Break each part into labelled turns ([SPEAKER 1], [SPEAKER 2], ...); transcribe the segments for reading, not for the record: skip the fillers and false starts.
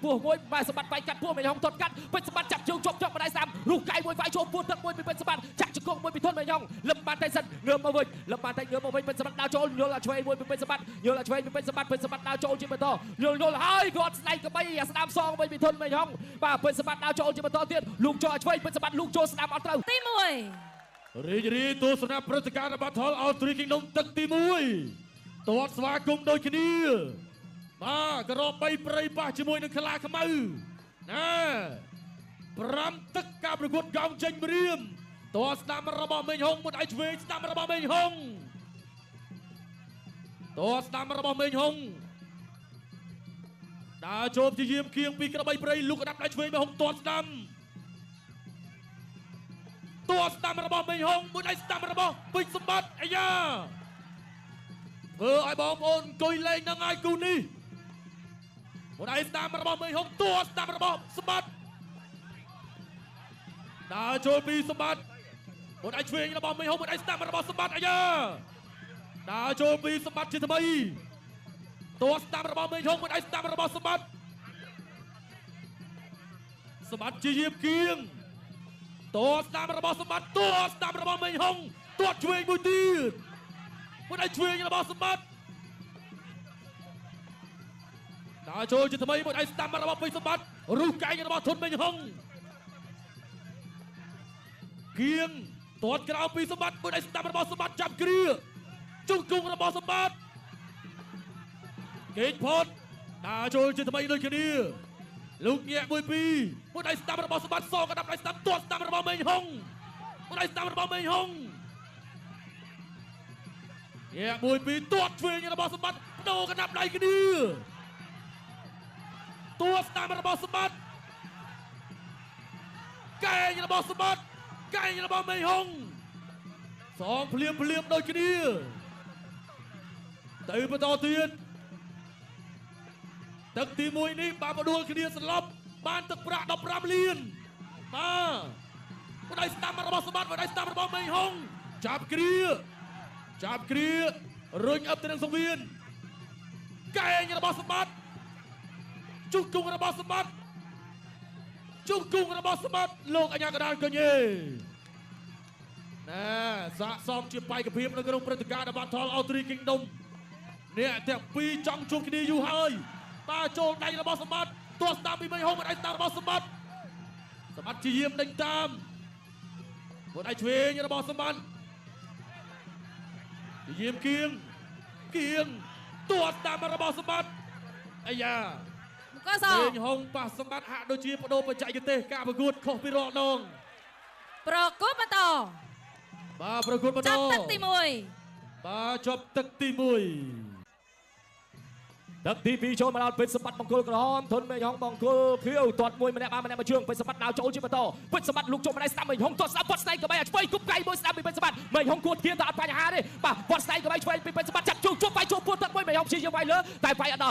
[SPEAKER 1] ពោះមួយបែសម្បត្តិវាយកាត់ពោះមេហុងទាត់កាត់ពេជ្រសម្បត្តិចាប់ជើងជាប់បណ្ដៃស្ដាំរូបកាយមួយវាយចូលពោះទឹកមួយពីពេជ្រសម្បត្តិចាក់ជង្គង់មួយពីធនមេហុងលឹមបានតែសិនងើបមកវិញលឹមបានតែងើបមកវិញពេជ្រសម្បត្តិដើរចូលយល់អាឆ្វេងមួយពីពេជ្រសម្បត្តិយល់អាឆ្វេងពីពេជ្រសម្បត្តិពេជ្រសម្បត្តិដើរចូលជាបន្តយល់ហើយគាត់ស្ដេចក្បីអាស្ដាំសងវិញពីធនមេហុងបាទពេជ្រសម្បត្តិដើរចូលជាបន្តទៀតលោកចូលអាឆ្វេងពេជ្រសម្បត្តិលោកចូលស្ដាំអត់ត្រូវ
[SPEAKER 2] ទី1
[SPEAKER 3] រីករាយទស្សនៈព្រឹត្តិការណ៍របស់ Battle of Three Kingdom ទឹកទី1ទាត់ស្វាគមន៍ដូចគ្នាបាទក៏រក3ព្រៃប៉ះជាមួយនឹងខ្លាខ្មៅណា5ទឹកការប្រកួតកោងចេញម្រាមទាត់ស្ដាំរបស់មេងហុងមួយដៃឆ្វេងស្ដាំរបស់មេងហុងទាត់ស្ដាំរបស់មេងហុងដើរចូលជាយាមគៀងពីក្របីព្រៃលុកក្តាប់ដៃឆ្វេងមេងហុងទាត់ស្ដាំទាត់ស្ដាំរបស់មេងហុងមួយដៃស្ដាំរបស់ពេជ្រសម្បត្តិអាយ៉ាធ្វើឲ្យបងប្អូនអង្គុយលេងនឹងហើយគូនេះមួយដៃស្ដាំរបស់មេងហុងទាត់ស្ដាំរបស់សម្បត្តិដើរចូលពីសម្បត្តិមួយដៃឆ្វេងរបស់មេងហុងមួយដៃស្ដាំរបស់សម្បត្តិអាយ៉ាដើរចូលពីសម្បត្តិជាថ្មីទាត់ស្ដាំរបស់មេងហុងមួយដៃស្ដាំរបស់សម្បត្តិជាយាមគៀងទាត់ស្ដាំរបស់សម្បត្តិទាត់ស្ដាំរបស់មេងហុងទាត់ឆ្វេងមួយទៀតមួយដៃឆ្វេងរបស់សម្បត្តិដើរចូលជាថ្មីមួយដៃស្ដាំរបស់ពេជ្រសម្បត្តិរុះកែងរបស់ធនមេងហុងគៀងទាត់ក្រៅពីសម្បត្តិមួយដៃស្ដាំរបស់សម្បត្តិចាប់គ្រាជង្គង់របស់សម្បត្តិកេងផុតដើរចូលជាថ្មីដូចគ្នាលោកញាក់មួយដៃស្ដាំរបស់សម្បត្តិសងកណ្ដាប់ដៃស្ដាំទាត់ស្ដាំរបស់មេងហុងមួយដៃស្ដាំរបស់មេងហុងញាក់មួយទាត់ឆ្វេងរបស់សម្បត្តិដូរកណ្ដាប់ដៃគ្នាទាត់ស្ដាំរបស់សម្បត្តិកែងរបស់សម្បត្តិកែងរបស់មេងហុងសងភ្លាមដូចគ្នាទៅបន្តទៀតទឹកទី1នេះបាទបដួលគ្នាសន្លប់បានទឹកប្រាក់15លានបាទមួយដៃស្ដាំរបស់សម្បត្តិមួយដៃស្ដាំរបស់មេងហុងចាប់គ្រារុញអឹបទៅនឹងសង្វៀនកែងរបស់សម្បត្តិជង្គង់របស់សម្បត្តិលោកអញ្ញាកដាលកញេណែសាកសមជាបែកភាពនៅក្នុងព្រឹត្តិការណ៍ Battle of Three Kingdom អ្នកទាំងពីរចង់ជួបគ្នាយូរហើយតាចូលដៃរបស់សម្បត្តិទាត់ស្ដាំពីមេងហុងមួយដៃស្ដាំរបស់សម្បត្តិជាយាមដេញតាមមួយដៃឆ្វេងរបស់សម្បត្តិជាយាមគៀងទាត់ស្ដាំរបស់សម្បត្តិអាយ៉ា
[SPEAKER 2] មកស
[SPEAKER 3] មេងហុងប៉ះសម្បត្តិហាក់ដូចជាបដូរបច្ចេកទេសការប្រកួតខុសពីរាល់ដង
[SPEAKER 2] ប្រកួតបន្ត
[SPEAKER 3] បាទប្រកួតបន្ត
[SPEAKER 2] ចាប់ទឹកទី1
[SPEAKER 3] បាទចប់ទឹកទី1
[SPEAKER 1] ទឹកទី2ចូលមកដល់ពេជ្រសម្បត្តិបង្គោលក្រហមធនមេហុងបង្គោលខៀវទាត់មួយម្នាក់បានម្នាក់មកជើងពេជ្រសម្បត្តិដើរចូលជាបន្តពេជ្រសម្បត្តិលោកចូលម្នាក់ស្ដាំមេហុងទាត់ស្ដាំគាត់ស្ដេចក្បីអាឆ្វេងគប់កៃមួយស្ដាំពីពេជ្រសម្បត្តិមេហុងគួតគៀនតែអត់បញ្ហាទេបាទគាត់ស្ដេចក្បីឆ្វេងពីពេជ្រសម្បត្តិចាប់ជើងជប់វាយចូលពោះទឹកមួយមេហុងព្យាយាមវាយលើតែវាយអត់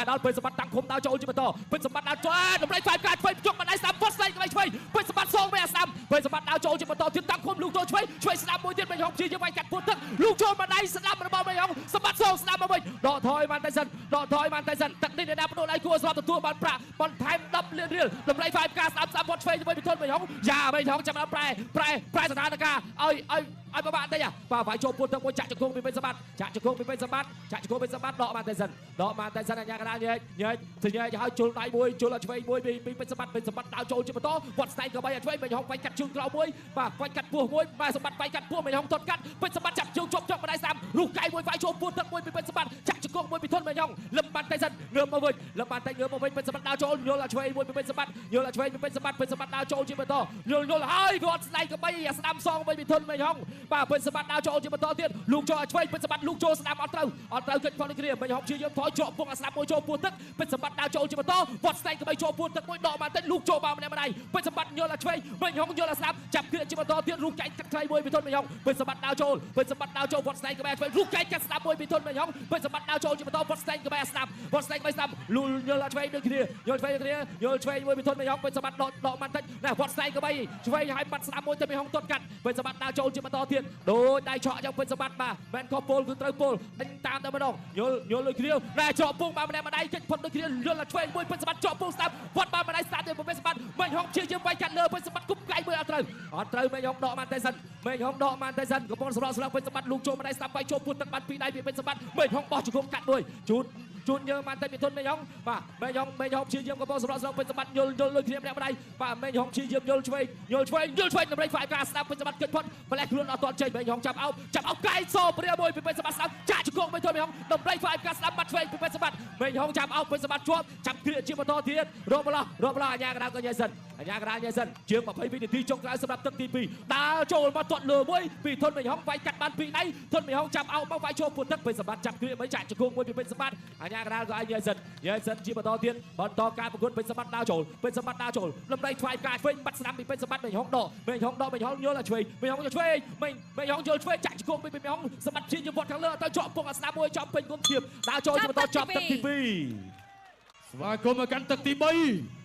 [SPEAKER 1] ដល់ពេជ្រសម្បត្តិតាំងឃុំដើរចូលជាបន្តពេជ្រសម្បត្តិដើរចូលតម្លៃវាយការឆ្វេងជប់ម្នាក់ស្ដាំគាត់ស្ដេចក្បីឆ្វេងពេជ្រសម្បត្តិសងវាស្ដាំពេជ្រសម្បត្តិដើរចូលជាបន្តទៀតតាំងឃុំលោកចូលឆ្វេងស្ដាំមួយទៀតមេហុងព្យាយាមវាយកាត់ពោះទឹកលោកចូលម្នាក់ស្ដាំរបស់មេហុងសម្បត្តិសងស្ដាំមកវិញដកថយបានតែសិនទឹកនេះអ្នកណាបដូរដៃគួរស្លាប់ទទួលបានប្រាក់បន្ថែម10លានរៀលតម្លៃវាយការស្ដាប់វត្តឆ្វេងជាមួយពីធនមេហុងយ៉ាមេហុងចាប់ដល់ប្រែស្ថានភាពឲ្យប្របាក់តិចបាទវាយចូលពោះទឹកមួយចាក់ជង្គង់ពីពេជ្រសម្បត្តិដកបានតែសិនអញ្ញាកដាលញែកឲ្យជុលដៃមួយជុលឆ្វេងមួយពីពេជ្រសម្បត្តិដើរចូលជាបន្តវត្តស្ដេចក៏បីឆ្វេងមេហុងវាយកាត់ជើងក្រោមមួយបាទវាយកាត់ពោះមួយបាទសម្បត្តិវាយកាត់ពោះមេហុងទាត់កាត់ពេជ្រសម្បត្តិចាប់ជើងជាប់ម្ដាយស្ដាំរូបកាយមួយវាយចូលពោះទឹកមួយពីពេជ្រសម្បត្តិចាក់ជង្គង់មួយពីធនមេហុងលឹមបានតែសិនងើបមកវិញពេជ្រសម្បត្តិដើរចូលយល់ឆ្វេងមួយពីពេជ្រសម្បត្តិដើរចូលជាបន្តយល់ហើយគាត់ស្ដេចក៏បីអាស្ដាំសងវិញពីធនមេហុងបាទពេជ្រសម្បត្តិដើរចូលជាបន្តទៀតលោកចូលឆ្វេងពេជ្រសម្បត្តិលោកចូលស្ដាំអត់ត្រូវកិច្ចផងនេះគ្រាមេហុងព្យាយាមថយជាប់ពងអាស្ដាំមួយចូលពោះទឹកពេជ្រសម្បត្តិដើរចូលជាបន្តវត្តស្ដេចក៏បីចូលពោះទឹកមួយដកបានតែលោកចូលបានម្នាក់ម្ដាយពេជ្រសម្បត្តិយល់ឆ្វេងមេហុងយល់ស្ដាំចាប់គ្រាជាបន្តទៀតរូបចែកកាត់ខ្លីមួយពីធនមេហុងពេជ្រសម្បត្តិដើរចូលវត្តស្ដេចក៏បីឆ្វេងរូបចែកកាត់ស្ដាំមួយពីធនមេហុងពេជ្រសម្បត្តិដើរចូលជាបន្តវត្តស្ដេចក៏បីស្ដាំលូយល់ឆ្វេងដូចគ្នាយល់ឆ្វេងមួយពីធនមេហុងពេជ្រសម្បត្តិដកបានតិចណាវត្តស្ដេចក៏បីឆ្វេងឲ្យបាត់ស្ដាំមួយទៅមេហុងទាត់កាត់ពេជ្រសម្បត្តិដើរចូលជាបន្ត ទៀតដូចដៃឆក់យ៉ាងពេញសម្បត្តិបាទមិនខុសពលគឺត្រូវពលដេញតាមតែម្ដងយល់លុយគ្រាវតែជាប់ពុងបាទម្នាក់ម្ដាយជិតផុតដូចគ្រាវយល់តែឆ្វេងមួយពេញសម្បត្តិជាប់ពុងស្ដាប់វត្តបាទម្ដាយស្ដាប់ទៅពេញសម្បត្តិមេងហុងជាយើងវាយកាត់លើពេញសម្បត្តិគប់ក្លែងមួយអត់ត្រូវមេងហុងដកម៉ាន់តេសិនមេងហុងដកម៉ាន់តេសិនកំពុងស្រក់ពេញសម្បត្តិលោកចូលម្ដាយស្ដាប់វាយចូលពុតទឹកបាត់ពីដៃពីពេញសម្បត្តិមេងហុងបោះជង្គង់កាត់មួយជូនយើងបានតែពីទុនមេងហុងបាទមេងហុងជាយើងកំពុងស្រក់ពេញសម្បត្តិយល់លុយគ្រាវម្នាក់ម្ដាយបាទមេងហុងជាយើងយល់ឆ្វេងដើម្បីฝ่ายការស្ដាប់ពេញសម្បត្តិគិតផុតម្លេះខ្លួនអត់ទាន់ចេញមេងហុងចាប់អោបកែសោព្រាមួយពីពេញសម្បត្តិស្ដាប់ចាក់ជង្គង់មេងទុនមេងហុងដើម្បីฝ่ายការស្ដាប់បាត់ឆ្វេងពីពេញសម្បត្តិមេងហុងចាប់អោបពេញសម្បត្តិជាប់ចាប់គ្រាជាបន្តទៀតរកម្លោះអាញាកណ្ដាលក៏ញ៉ៃសិនជាង20វិនាទីចុងក្រោយសម្រាប់ទឹកទី2ដើរចូលមកទាត់លើមួយពីធុនមេងហុងវាយកាត់បានពីដៃធុនមេងហុងចាប់អោបមកវាយចូលពុតទឹកពេញសម្បត្តិចាប់គ្រាមិនចាក់ជង្គង់មួយពីពេញសម្បត្តិអាញាកណ្ដាលក៏ឲ្យញ៉ៃសិនជាបន្តទៀតបន្តការប្រកួតពេញសម្បត្តិដើរចូលដើម្បីថ្វាយការឆ្វេងបាត់ស្ដាំពីពេញសម្បត្តិមេងហុងដកមេងហុងយល់តែឆ្វេងមេងហុងយល់ឆ្វេងមេងហុងយល់ឆ្វេងចាក់ជង្គង់ពីមេងហុងសម្បត្តិជាវត្តខាងលើទៅជាប់ពុកអាស្ដាំមួយជាប់ពេញគុំធៀបដើរចូលជាបន្តចាប់ទឹកទី2
[SPEAKER 3] ស្វាគមន៍មកកាន់ទឹកទី3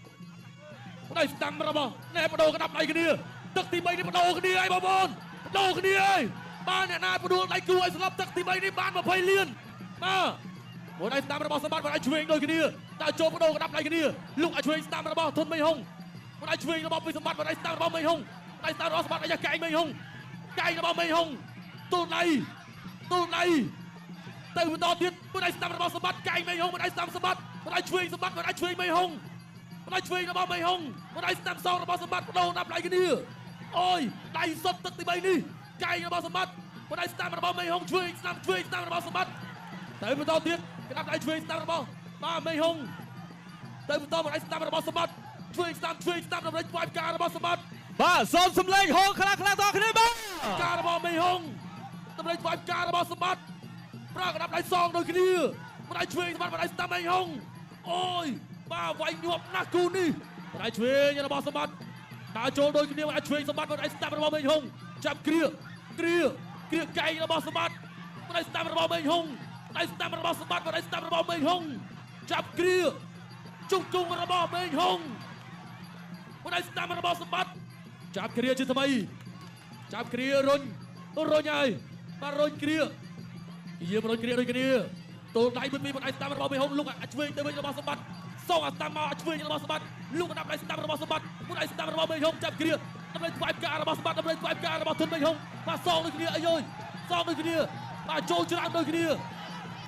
[SPEAKER 3] ដៃស្ដាំរបស់ណែបដូរក្តាប់ដៃគ្នាទឹកទី3នេះបដូរគ្នាហើយបងប្អូនបដូរគ្នាហើយបានអ្នកណាបដូរដៃគូឲ្យស្លាប់ទឹកទី3នេះបាន20លានបាទមួយដៃស្ដាំរបស់សម្បត្តិមួយដៃឆ្វេងដូចគ្នាតែចូលបដូរក្តាប់ដៃគ្នាលោកឲ្យឆ្វេងស្ដាំរបស់ធុនមេងហុងមួយដៃឆ្វេងរបស់ពីសម្បត្តិមួយដៃស្ដាំរបស់មេងហុងដៃស្ដាំរបស់សម្បត្តិអាយ៉ាកែងមេងហុងកែងរបស់មេងហុងទូលដៃទៅបន្តទៀតមួយដៃស្ដាំរបស់សម្បត្តិកែងមេងហុងមួយដៃស្ដាំសម្បត្តិមួយដៃឆ្វេងសម្បត្តិមួយដៃឆ្វេងមេងហុងមួយដៃឆ្វេងរបស់មេងហុងមួយដៃស្ដាំសងរបស់សម្បត្តិបដូរដាក់ដៃគ្នាអូយដៃសុតទឹកទី3នេះកែងរបស់សម្បត្តិមួយដៃស្ដាំរបស់មេងហុងឆ្វេងស្ដាំរបស់សម្បត្តិទៅបន្តទៀតក្តាប់ដៃឆ្វេងស្ដាំរបស់បាទមេងហុងទៅបន្តមួយដៃស្ដាំរបស់សម្បត្តិឆ្វេងស្ដាំដើម្បីផ្វាយការរបស់សម្បត្តិ
[SPEAKER 1] បាទសូមសម្លេងហូរខ្លាំងៗតគ្នាបាទ
[SPEAKER 3] ការរបស់មេងហុងដើម្បីផ្វាយការរបស់សម្បត្តិប្រើក្តាប់ដៃសងដូចគ្នាមួយដៃឆ្វេងសម្បត្តិមួយដៃស្ដាំមេងហុងអូយបាទវាយញាប់ណាស់គូនេះមួយដៃឆ្វេងរបស់សម្បត្តិដើរចូលដូចគ្នាមួយដៃឆ្វេងសម្បត្តិមួយដៃស្ដាំរបស់មេងហុងចាប់គ្រាកែងរបស់សម្បត្តិមួយដៃស្ដាំរបស់មេងហុងដៃស្ដាំរបស់សម្បត្តិមួយដៃស្ដាំរបស់មេងហុងចាប់គ្រាជង្គង់របស់មេងហុងមួយដៃស្ដាំរបស់សម្បត្តិចាប់គ្រាជាថ្មីចាប់គ្រារុញហើយបាទរុញគ្រាយាមរុញគ្រាដូចគ្នាតូលដៃមួយដៃស្ដាំរបស់មេងហុងលោកឆ្វេងទៅវិញរបស់សម្បត្តិសងអាស្ដាំមកឆ្វេងរបស់សម្បត្តិលោកដាក់ដៃស្ដាំរបស់សម្បត្តិមួយដៃស្ដាំរបស់មេងហុងចាប់គ្រាដើម្បីផ្វាយការរបស់សម្បត្តិដើម្បីផ្វាយការរបស់ធុនមេងហុងបាទសងដូចគ្នាអីយសងដូចគ្នាបាទចូលច្រើនដូចគ្ន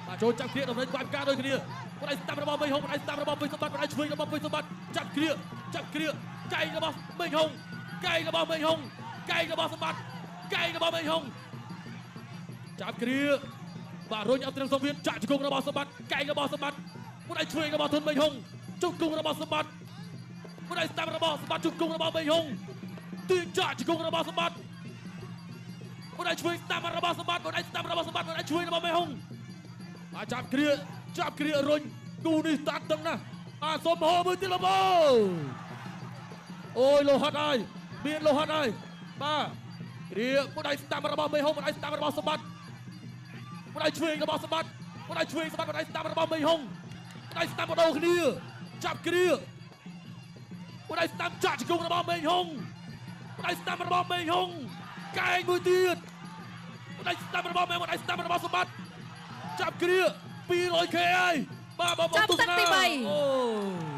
[SPEAKER 3] ាបាទចូលចាប់គ្រាដើម្បីផ្វាយការដូចគ្នាមួយដៃស្ដាំរបស់មេងហុងមួយដៃស្ដាំរបស់ពេញសម្បត្តិមួយដៃឆ្វេងរបស់ពេញសម្បត្តិចាប់គ្រាកែងរបស់មេងហុងកែងរបស់មេងហុងកែងរបស់សម្បត្តិកែងរបស់មេងហុងចាប់គ្រាបាទរុញអត់ត្រឹមសងវៀនចាក់ជង្គង់របស់សម្បត្តិកែងរបស់សម្បត្តិមួយដៃឆ្វេងរបស់ធុនមេងហុងជង្គង់របស់សម្បត្តិមួយដៃស្ដាំរបស់សម្បត្តិជង្គង់របស់មេងហុងទាញចាក់ជង្គង់របស់សម្បត្តិមួយដៃឆ្វេងស្ដាំរបស់សម្បត្តិមួយដៃស្ដាំរបស់សម្បត្តិមួយដៃឆ្វេងរបស់មេងហុងបាទចាប់គ្រារុញគូនេះតាត់តឹងណាស់បាទសុំហោមួយទៀតបងអូយលោហិតហើយមានលោហិតហើយបាទគ្រាមួយដៃស្ដាំរបស់មេងហុងមួយដៃស្ដាំរបស់សម្បត្តិមួយដៃឆ្វេងរបស់សម្បត្តិមួយដៃឆ្វេងសម្បត្តិមួយដៃស្ដាំរបស់មេងហុងមួយដៃស្ដាំបដូរគ្នាចាប់គ្រាមួយដៃស្ដាំចាក់ជង្គង់របស់មេងហុងមួយដៃស្ដាំរបស់មេងហុងកែងមួយទៀតមួយដៃស្ដាំរបស់មេងមួយដៃស្ដាំរបស់សម្បត្តិចាប់គ្រា 200k ហើយបាទបងប្អូនទស្សនាច
[SPEAKER 2] ាប់ទឹកទី3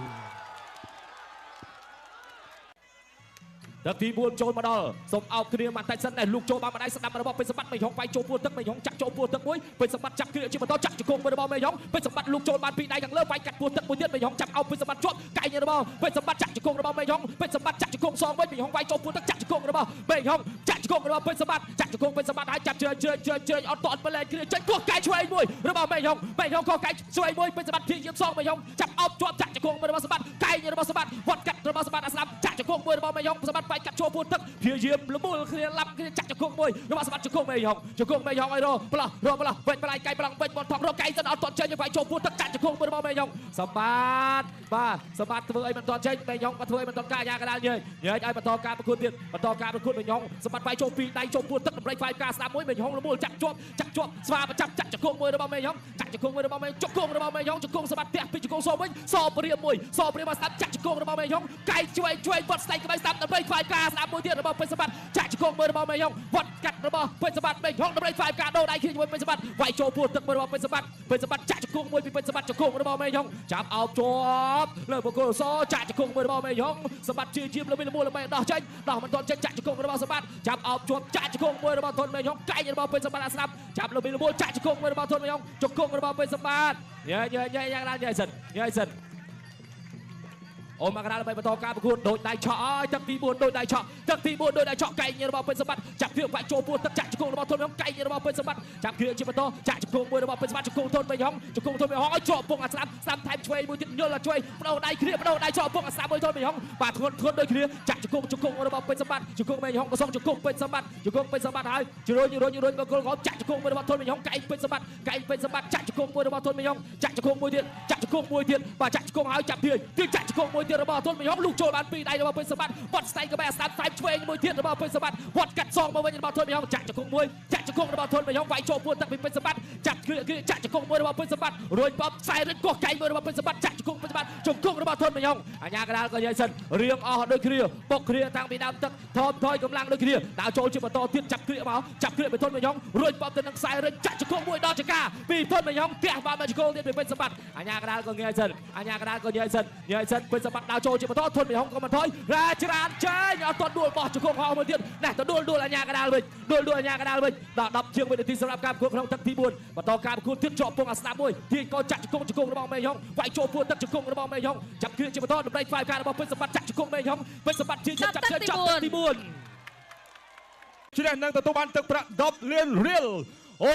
[SPEAKER 1] ទឹកទី4ចូលមកដល់សូមអោបគ្នាមកតែសិនដែរលោកចូលបានម្ដាយស្ដាប់របស់ពេជ្រសម្បត្តិមេងហុងវាយចូលពួរទឹកមេងហុងចាក់ចូលពួរទឹកមួយពេជ្រសម្បត្តិចាប់គ្រាជាបន្តចាក់ជង្គង់មួយរបស់មេងហុងពេជ្រសម្បត្តិលោកចូលបានពីដៃខាងលើវាយកាត់ពួរទឹកមួយទៀតមេងហុងចាប់អោបពេជ្រសម្បត្តិជាប់កែងរបស់ពេជ្រសម្បត្តិចាក់ជង្គង់របស់មេងហុងពេជ្រសម្បត្តិចាក់ជង្គង់សងវិញមេងហុងវាយចូលពួរទឹកចាក់ជង្គង់របស់មេងហុងចាក់ជង្គង់របស់ពេជ្រសម្បត្តិចាក់ជង្គង់ពេជ្រសម្បត្តិហើយចាប់ជើងអត់តអត់បលែងគ្រាចេញគោះកែងឆ្វេងមួយរបស់មេងហុងខុសកែងឆ្វេងមួយពេជ្រសម្បត្តិព្យាយាមសងមេងហុងចាប់អោបជាប់ចាក់ជង្គង់របស់សម្បត្តិកែងរបស់សម្បត្តិវត្តកាត់របស់សម្បត្តិអាស្ដាប់ចាក់ជង្គង់មួយរបស់មេងហុងសម្បត្តិវាយកាត់ចូលពួរទឹកព្យាយាមលមូលគ្នាឡាប់គ្នាចាក់ជង្គង់មួយរបស់សម្បត្តិជង្គង់មេងហុងឲ្យរប្លោះវិញបលៃកៃប្រឡងវិញបនថងរកៃសិនអត់តចេញវាយចូលពួរទឹកចាក់ជង្គង់មួយរបស់មេងហុងសម្បត្តិបាទសម្បត្តិធ្វើអីមិនតចេញមេងហុងក៏ធ្វើអីមិនតការអាកដាលញើយឲ្យបន្តការប្រកួតទៀតបន្តការប្រកួតមេងហុងសម្បត្តិវាយចូលពីដៃចូលពួរទឹកដើម្បីវាយការស្ដាប់មួយមេងហុងលមូលចាក់ជាប់ស្វាប្រចាំចាក់ជង្គង់មួយរបស់មេងហុងចាក់ជង្គង់មួយរបស់មេងជង្គង់របស់មេងហុងជង្គង់សម្បត្តិផ្ទះពីជង្គង់សោវិញសោព្រាមមួយស្ដាប់ចាក់ជង្គង់របស់មេងហុងកៃឆ្វេងវត្តស្ដេចក្បែរស្ដា ដាំដើម្បីខ្វាយការស្ដាប់មួយទៀតរបស់ពេជ្រសម្បត្តិចាក់ជង្គង់មើលរបស់មេហុងវត្តកាត់របស់ពេជ្រសម្បត្តិមេហុងដើម្បីខ្វាយការដូរដៃគ្នាជាមួយពេជ្រសម្បត្តិវាយចូលពោះទឹកមើលរបស់ពេជ្រសម្បត្តិចាក់ជង្គង់មួយពីពេជ្រសម្បត្តិជង្គង់របស់មេហុងចាប់អោបជាប់លើបង្គោលសចាក់ជង្គង់មើលរបស់មេហុងសម្បត្តិជាល្បីល្មូលដើម្បីដោះចេញដោះមិនទាន់ចេញចាក់ជង្គង់របស់សម្បត្តិចាប់អោបជាប់ចាក់ជង្គង់មួយរបស់ធនមេហុងកែងរបស់ពេជ្រសម្បត្តិស្ដាប់ចាប់ល្បីល្មូលចាក់ជង្គង់មួយរបស់ធនមេហុងជង្គង់របស់ពេជ្រសម្បត្តិញ៉ៃយ៉ាងណាញ៉ៃសិនអូមកកណ្ដាលដើម្បីបន្តការប្រកួតដូចដៃឆក់អើយទឹកទី4ដូចដៃឆក់ទឹកទី4ដូចដៃឆក់កែងរបស់ពេជ្រសម្បត្តិចាប់គ្រឿងវាយចូលពោះទឹកចាក់ជង្គង់របស់ធនមេហុងកែងរបស់ពេជ្រសម្បត្តិចាប់គ្រឿងជាបន្តចាក់ជង្គង់មួយរបស់ពេជ្រសម្បត្តិជង្គង់ធនមេហុងជង្គង់ធនមេហុងឲ្យជាប់ពងអាស្ដាប់ស្ដាប់ថែមឆ្វេងមួយទៀតយល់ឲ្យឆ្វេងបដូរដៃគ្នាបដូរដៃជាប់ពងអាស្ដាប់មួយធនមេហុងបាទធ្ងន់ដូចគ្នាចាក់ជង្គង់របស់ពេជ្រសម្បត្តិជង្គង់មេហុងក៏សងជង្គង់ពេជ្រសម្បត្តិហើយជ្រុញបកគោលកោចាក់ជង្គង់មួយរបស់ធនមេហុងកែងពេជ្រសម្បត្តិចាក់ជង្គង់មួយរបស់ធនមេហុងចាក់ជង្គង់មួយទៀតបាទចាក់ជង្គង់ហើយចាប់ទាញចាក់ជង្គង់មួយទៀតរបស់ធនមេហុងលោកចូលបានពីដៃរបស់ពេជ្រសម្បត្តិវត្តស្ដេចក៏បែរស្ដាប់ស្ដាយឆ្វេងមួយទៀតរបស់ពេជ្រសម្បត្តិវត្តកាត់សងមកវិញរបស់ធនមេហុងចាក់ជង្គង់របស់ធនមេហុងវាយចូលពួនទឹកពីពេជ្រសម្បត្តិចាក់ចាក់ជង្គង់មួយរបស់ពេជ្រសម្បត្តិរួចបបខ្សែរឹងកោះកែងមួយរបស់ពេជ្រសម្បត្តិចាក់ជង្គង់ពេជ្រសម្បត្តិជង្គង់របស់ធនមេហុងអាញាកដាលក៏យាយសិនរៀងអស់ដូចគ្នាបុកគ្នាតាំងពីដើមទឹកថមថយកម្លាំងដូចគ្នាដើរចូលជាបន្តទៀតចាប់គ្រាពីធនមេហុងរួចបបទៅនឹងខ្សែរឹងចាក់ជង្គង់មួយដល់ចកាពីធនមេហុងទះបានមកជង្គង់ទៀតពីពេជ្រសម្បត្តិអាញាកដាលក៏យាយសិនពេជ្រសម្បត្តិដើរចូលជាបន្តធនមេហុងក៏មិនថយរ៉ាច្រានចេញអត់ទាន់ដួលបោះជង្គង់ហោះមួយទៀតណាទៅដួលអាញាកដាលវិញដល់10ជាងវិនាទីសម្រាប់ការប្រកួតក្នុងទឹកទី4បន្តការប្រកួតទៀតជាប់ពងអាស្ដាប់មួយទាញកោចាក់ជង្គង់របស់មេហុងវាយចូលពួនទឹកជង្គង់របស់មេហុងចាប់គ្រឿងជាបន្តដើម្បីខ្វាយការរបស់ពេជ្រសម្បត្តិចាក់ជង្គង់មេហុងពេជ្រសម្បត្តិជាចាប់ទឹកទី4
[SPEAKER 4] ជ្រះនឹងទទួលបានទឹកប្រាក់10លានរៀលអូ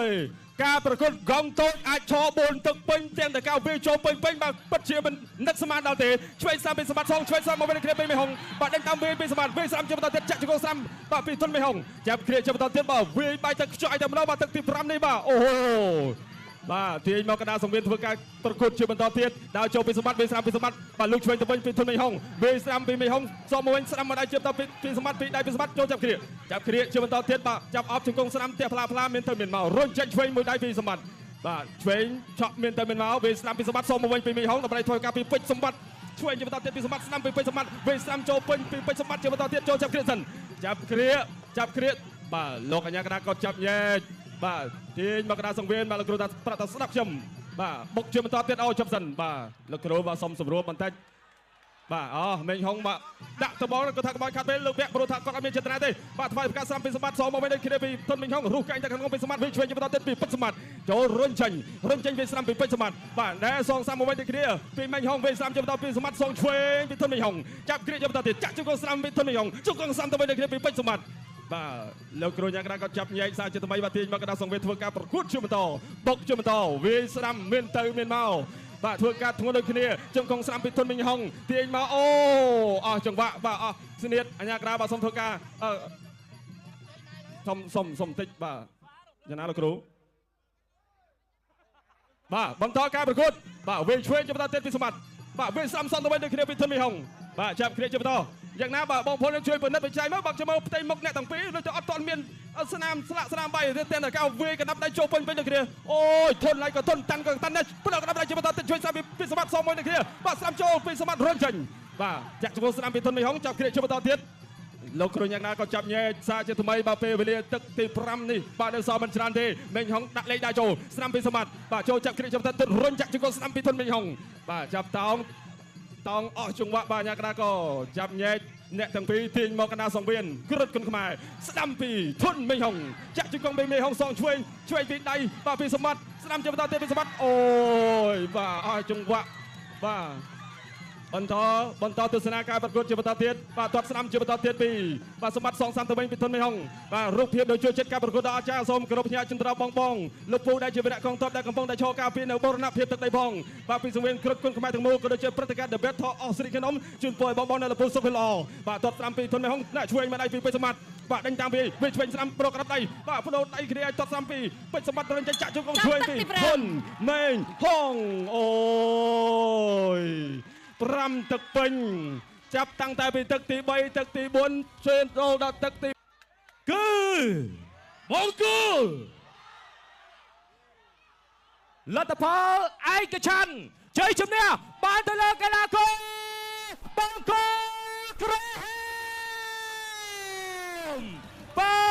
[SPEAKER 4] យការប្រកួតកងតូចអាចឈរបូនទឹកពេញទាំងតែការវាយចូលពេញបាទពិតជាមិននឹកស្មានដល់ទេឆ្វេងស្ដាំពីសម្បត្តិសងឆ្វេងស្ដាំមកវិញគ្នាពីមេហុងបាទដេញតាមវាយពីសម្បត្តិវាយស្ដាំជាបន្តទៀតចាក់ជង្គង់ស្ដាំបាទពីទុនមេហុងចាប់គ្រាជាបន្តទៀតបាទវាយបាយទឹកខ្ចក់ឲ្យតែម្ដងបាទទឹកទី5នេះបាទអូហូបាទទាញមកកណ្ដាលសង្វៀនធ្វើការប្រកួតជាបន្តទៀតដើរចូលពីសម្បត្តិវាយស្ដាំពីសម្បត្តិបាទលោកឆ្វេងទៅវិញពីទុនមេហុងវាយស្ដាំពីមេហុងសមមកវិញស្ដាំមកដៃជាបន្តពីសម្បត្តិពីដៃពីសម្បត្តិចូលចាប់គ្រាជាបន្តទៀតបាទចាប់អបជង្គង់ស្ដាំផ្ទះផ្លាមានទៅមានមករុញចេញឆ្វេងមួយដៃពីសម្បត្តិបាទឆ្វេងឆក់មានទៅមានមកវាយស្ដាំពីសម្បត្តិសមមកវិញពីមេហុងដើម្បីធ្វើការពីពេជ្រសម្បត្តិឆ្វេងជាបន្តទៀតពីសម្បត្តិស្ដាំពីពេជ្រសម្បត្តិវាយស្ដាំចូលពេញពីពេជ្រសម្បត្តិជាបន្តទៀតចូលចាប់គ្រាសិនចាប់គ្រាបាទលោកកញ្ញាកណ្ដាលក៏ចាប់ញែកបាទទាញមកកណ្ដាលសង្វៀនបាទលោកគ្រូថាប្រាប់ថាស្ដាប់ខ្ញុំបាទបុកជាបន្តទៀតឲ្យចាប់សិនបាទលោកគ្រូបាទសុំសម្រួលបន្តិចបាទមេងហុងបាទដាក់តបងគាត់ថាក្បោចខាត់ពេលលោកវគ្គព្រោះថាគាត់អត់មានចេតនាទេបាទថ្វាយប្រកាសស្ដាំពីសម្បត្តិសងមកវិញដូចគ្នាពីទុនមេងហុងរុះកែងតែក្នុងពីសម្បត្តិវិញឆ្វេងជាបន្តទៀតពីពេជ្រសម្បត្តិចូលរុញចេញពីស្ដាំពីពេជ្រសម្បត្តិបាទដែលសងសាំមកវិញដូចគ្នាពីមេងហុងវិញស្ដាំជាបន្តពីសម្បត្តិសងឆ្វេងពីទុនមេងហុងចាប់គ្រាជាបន្តទៀតចាក់ជង្គង់ស្ដាំពីទុនមេងហុងជង្គង់ស្ដាំទៅវិញដូចគ្នាពីពេជ្រសម្បត្តិបាទលោកគ្រូញ៉ាំក្រាក៏ចាប់ញែកសារជាថ្មីបាទទាញមកកណ្ដាលសង្វេនធ្វើការប្រកួតជាបន្តបុកជាបន្តវាយស្ដាំមានទៅមានមកបាទធ្វើការធ្ងន់ដូចគ្នាជង្គង់ស្ដាំពីទុនមីងហុងទាញមកអូអស់ចង្វាក់បាទអស់ស្នៀតអញ្ញាក្រាបាទសូមធ្វើការសុំបន្តិចបាទយ៉ាងណាលោកគ្រូបាទបន្តការប្រកួតបាទវាយឆ្វេងជាបន្តទៀតពីសម្បត្តិបាទវាយស្ដាំសន្តិវិញដូចគ្នាពីទុនមីងហុងបាទចាប់គ្រាជាបន្តយ៉ាងណាបាទបងប្អូននឹងជួយពិនិត្យវិច័យមកបើខ្ញុំមកផ្ទៃមុខអ្នកទាំងពីរដូចអត់ទាន់មានស្នាមស្លាកស្នាមបាយទេតែកៅវាយកណ្ដាប់ដៃចូលពេញដូចគ្នាអូយធន់ឡៃក៏ធន់តាន់ក៏តាន់ដែរព្រោះកណ្ដាប់ដៃជាបន្តទៅជួយស្ដាំពីសម្បត្តិសមមួយដូចគ្នាបាទស្ដាំចូលពីសម្បត្តិរុញចេញបាទចាក់ចូលស្ដាំពីធន់មីហុងចាប់គ្រាជាបន្តទៀតលោកគ្រូយ៉ាងណាក៏ចាប់ញែកសារជាថ្មីបាទពេលវេលាទឹកទី5នេះបាទនៅសល់មិនច្រើនទេមេងហុងដាក់លេខដៃចូលស្ដាំពីសម្បត្តិបាទចូលចាប់គ្រាជាបន្តទៀតរុញចាក់ចូលស្ដាំពីធន់មីហុងបាទចាប់តោងអស់ចង្វាក់បាទញ៉ាកដាក៏ចាប់ញែកអ្នកទាំងពីរទាញមកកណ្ដាលសង្វៀនក្រឹតគុណខ្មែរស្ដាំពីធុនមេងហុងចាក់ជង្គង់មេងហុងសងឆ្វេងពីដៃបាទពីសម្បត្តិស្ដាំជាបន្តទៀតពីសម្បត្តិអូយបាទអស់ចង្វាក់បាទបន្តទស្សនាការប្រកួតជាបន្តទៀតបាទទាត់ស្ដាំជាបន្តទៀតពីបាទសម្បត្តិសងសាំទៅវិញពីធុនមេងហុងបាទរូបភាពដោយជួយចិត្តការប្រកួតដល់អាចារ្យសូមគោរពផ្ញើជំរាបបងលោកពូដែលជាវីរៈកងទ័ពដែលកំពុងតែឈរការពារនៅបរណភាពទឹកដីផងបាទពីសង្វៀនក្រឹតគុណខ្មែរទាំងមូលក៏ដូចជាព្រឹត្តិការណ៍ The Battle of Sri Kingdom ជូនពរឲ្យបងនៅលោកពូសុខភាពល្អបាទទាត់ស្ដាំពីធុនមេងហុងដាក់ឆ្វេងមកដៃពីពេជ្រសម្បត្តិបាទដេញតាមវាឆ្វេងស្ដាំប្រកក្រាប់ដៃបាទបដូរដៃគ្នាឲ្យទាត់ស្ដាំពីពេជ្រសម្បត្តិរញចេញចាក់ជង្គង់ឆ្វេងពីធុនមេងហុងអូយ5ទឹកពេញចាប់តាំងតែពីទឹកទី3ទឹកទី4ជឿនដល់ទឹកទីគ
[SPEAKER 1] ឺបង្គោលលទ្ធផលឯកច្ឆន្ទជ័យជំនះបានទៅលើកីឡាករបង្គោល
[SPEAKER 4] Graham បា